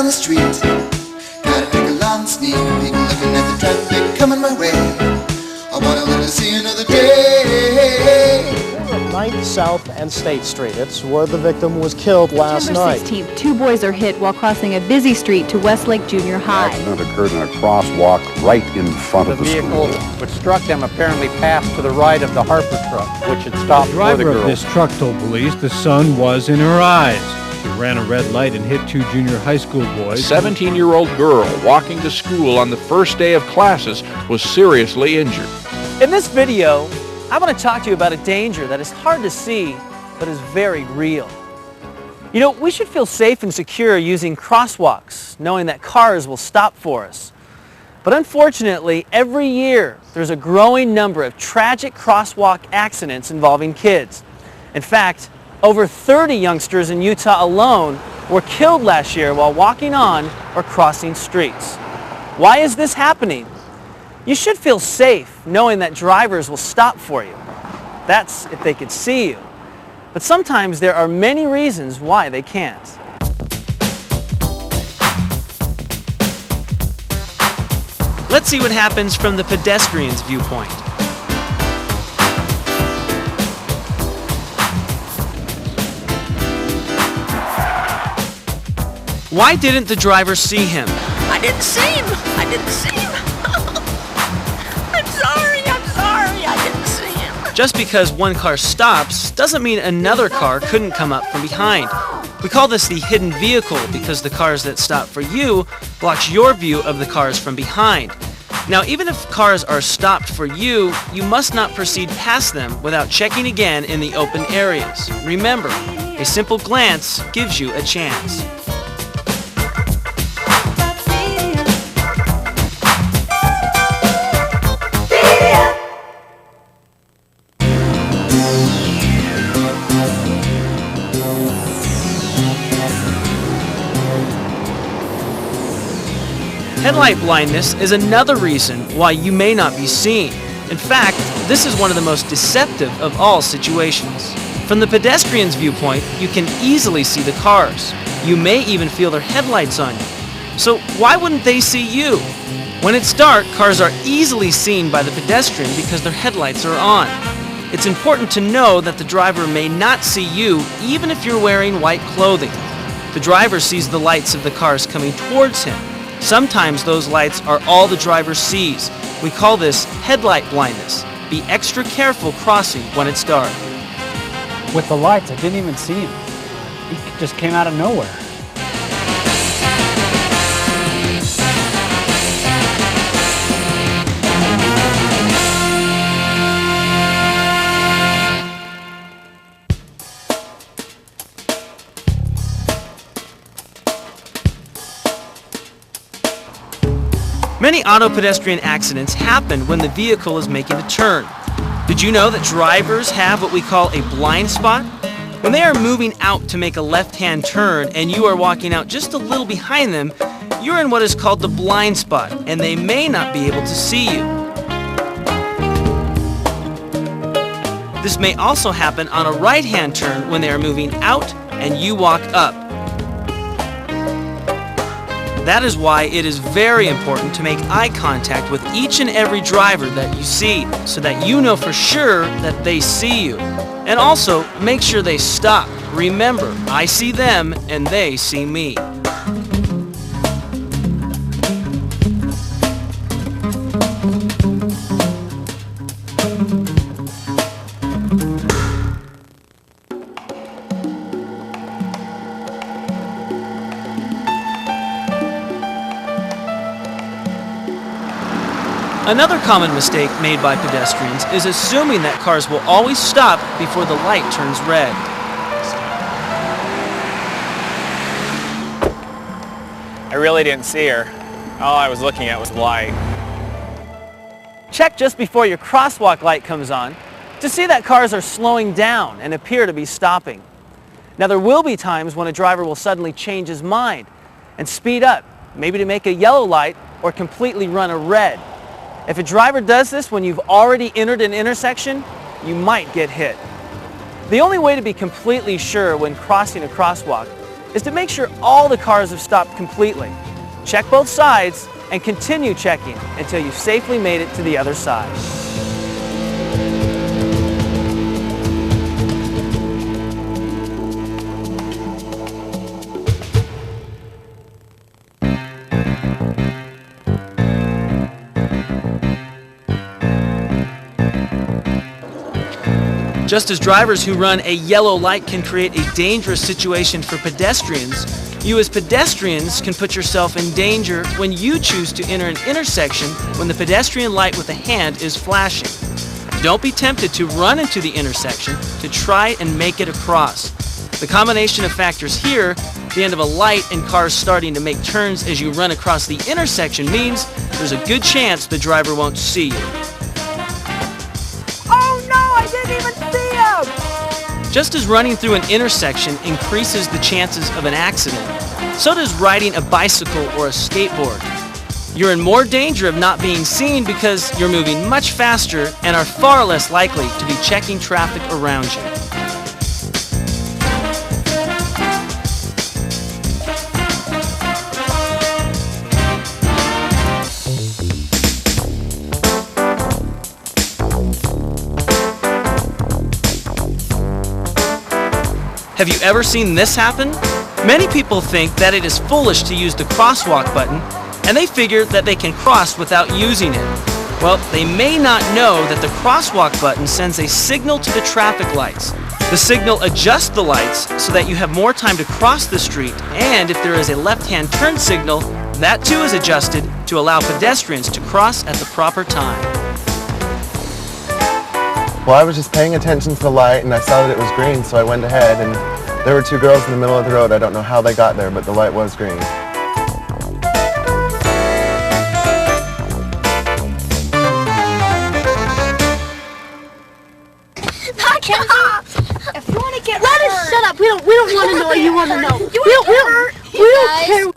on the street. Gotta take a long sneak peek, looking at the traffic coming my way. I wanna live to see another day. We're at 9th South and State Street. It's where the victim was killed last night. September 16th, 2 boys are hit while crossing a busy street to Westlake Junior High. The accident occurred in a crosswalk right in front of the school. The vehicle which struck them apparently passed to the right of the Harper truck, which had stopped The for the driver girl. of this truck told police the sun was in her eyes. She ran a red light and hit 2 junior high school A boys. 17-year-old girl walking to school on the first day of classes was seriously injured. In this video, I want to talk to you about a danger that is hard to see, but is very real. You know, we should feel safe and secure using crosswalks, knowing that cars will stop for us. But unfortunately, every year, there's a growing number of tragic crosswalk accidents involving kids. In fact, over 30 youngsters in Utah alone were killed last year while walking on or crossing streets. Why is this happening? You should feel safe knowing that drivers will stop for you. That's if they could see you. But sometimes there are many reasons why they can't. Let's see what happens from the pedestrian's viewpoint. Why didn't the driver see him? I didn't see him. I didn't see him. I'm sorry. I didn't see him. Just because one car stops doesn't mean another car couldn't come up from behind. We call this the hidden vehicle because the cars that stop for you blocks your view of the cars from behind. Now, even if cars are stopped for you, you must not proceed past them without checking again in the open areas. Remember, a simple glance gives you a chance. Headlight blindness is another reason why you may not be seen. In fact, this is one of the most deceptive of all situations. From the pedestrian's viewpoint, you can easily see the cars. You may even feel their headlights on you. So why wouldn't they see you? When it's dark, cars are easily seen by the pedestrian because their headlights are on. It's important to know that the driver may not see you even if you're wearing white clothing. The driver sees the lights of the cars coming towards him. Sometimes those lights are all the driver sees. We call this headlight blindness. Be extra careful crossing when it's dark. With the lights, I didn't even see him. He just came out of nowhere. Many auto-pedestrian accidents happen when the vehicle is making a turn. Did you know that drivers have what we call a blind spot? When they are moving out to make a left-hand turn and you are walking out just a little behind them, you're in what is called the blind spot, and they may not be able to see you. This may also happen on a right-hand turn when they are moving out and you walk up. That is why it is very important to make eye contact with each and every driver that you see, so that you know for sure that they see you. And also, make sure they stop. Remember, I see them and they see me. Another common mistake made by pedestrians is assuming that cars will always stop before the light turns red. I really didn't see her. All I was looking at was the light. Check just before your crosswalk light comes on to see that cars are slowing down and appear to be stopping. Now, there will be times when a driver will suddenly change his mind and speed up, maybe to make a yellow light or completely run a red. If a driver does this when you've already entered an intersection, you might get hit. The only way to be completely sure when crossing a crosswalk is to make sure all the cars have stopped completely. Check both sides and continue checking until you've safely made it to the other side. Just as drivers who run a yellow light can create a dangerous situation for pedestrians, you as pedestrians can put yourself in danger when you choose to enter an intersection when the pedestrian light with a hand is flashing. Don't be tempted to run into the intersection to try and make it across. The combination of factors here, the end of a light and cars starting to make turns as you run across the intersection, means there's a good chance the driver won't see you. I didn't even see him! Just as running through an intersection increases the chances of an accident, so does riding a bicycle or a skateboard. You're in more danger of not being seen because you're moving much faster and are far less likely to be checking traffic around you. Have you ever seen this happen? Many people think that it is foolish to use the crosswalk button, and they figure that they can cross without using it. Well, they may not know that the crosswalk button sends a signal to the traffic lights. The signal adjusts the lights so that you have more time to cross the street, and if there is a left-hand turn signal, that too is adjusted to allow pedestrians to cross at the proper time. Well, I was just paying attention to the light and I saw that it was green, so I went ahead, and there were two girls in the middle of the road. I don't know how they got there, but the light was green. If you want to get let us shut up. We don't want to know what you want to know. We don't care.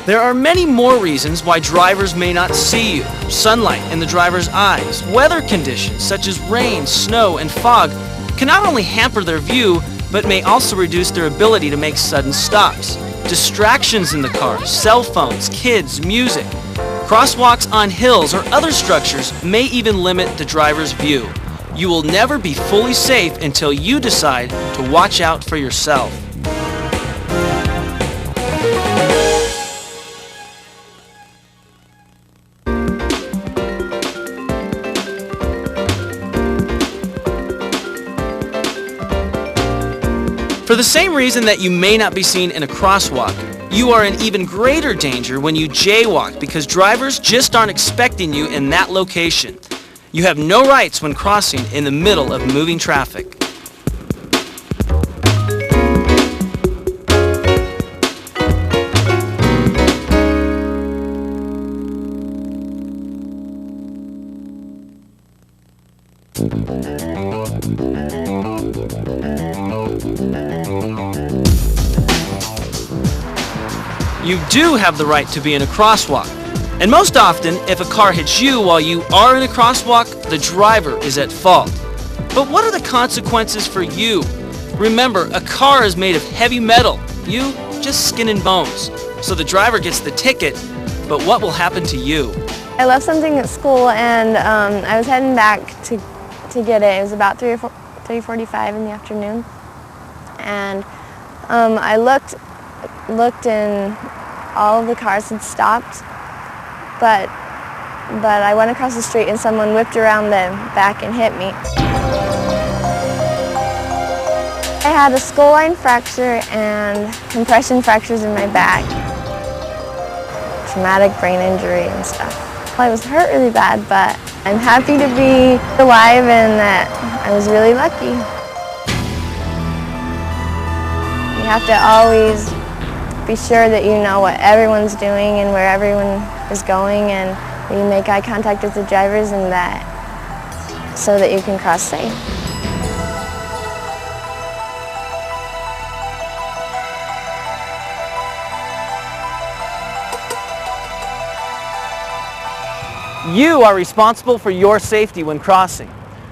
There are many more reasons why drivers may not see you. Sunlight in the driver's eyes, weather conditions such as rain, snow, and fog can not only hamper their view, but may also reduce their ability to make sudden stops. Distractions in the car, cell phones, kids, music, crosswalks on hills, or other structures may even limit the driver's view. You will never be fully safe until you decide to watch out for yourself. For the same reason that you may not be seen in a crosswalk, you are in even greater danger when you jaywalk because drivers just aren't expecting you in that location. You have no rights when crossing in the middle of moving traffic. You do have the right to be in a crosswalk. And most often, if a car hits you while you are in a crosswalk, the driver is at fault. But what are the consequences for you? Remember, a car is made of heavy metal. You, just skin and bones. So the driver gets the ticket, but what will happen to you? I left something at school and I was heading back to get it. It was about 3:45 in the afternoon. And I looked and all of the cars had stopped, but I went across the street and someone whipped around the back and hit me. I had a skull line fracture and compression fractures in my back, traumatic brain injury and stuff. I was hurt really bad, but I'm happy to be alive and that I was really lucky. You have to always be sure that you know what everyone's doing and where everyone is going, and that you make eye contact with the drivers and that so that you can cross safe. You are responsible for your safety when crossing.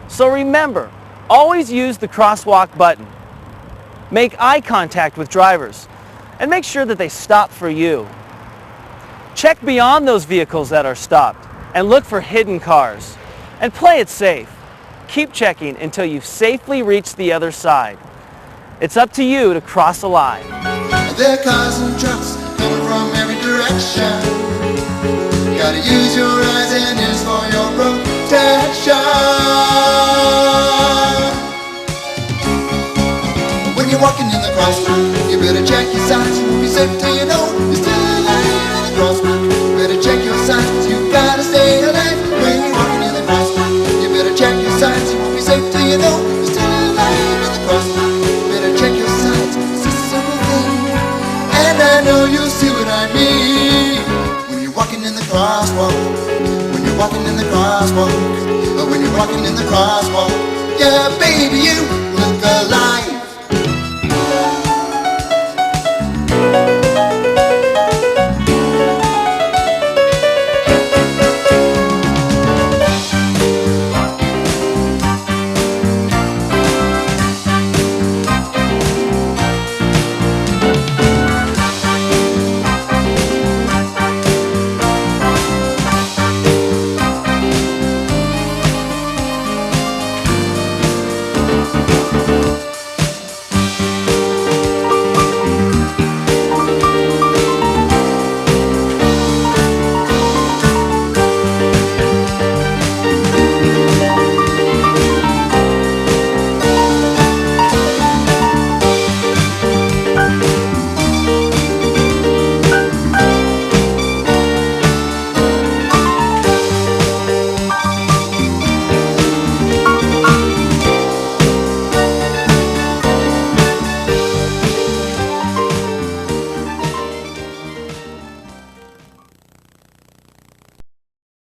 So remember, Always use the crosswalk button. Make eye contact with drivers and make sure that they stop for you. Check beyond those vehicles that are stopped and look for hidden cars. And play it safe. Keep checking until you've safely reached the other side. It's up to you to cross the line. There are cars and trucks coming from every direction. Gotta use your eyes and ears for your protection. When you're walking in the crosswalk, you better check your signs. You won't be safe till you know you're still alive in the crosswalk. You better check your signs, you gotta stay alive. When you're walking in the crosswalk, you better check your signs. You won't be safe till you know you're still alive in the crosswalk. You better check your signs, it's a simple thing, and I know you'll see what I mean. When you're walking in the crosswalk, when you're walking in the crosswalk, when you're walking in the crosswalk, yeah, baby, you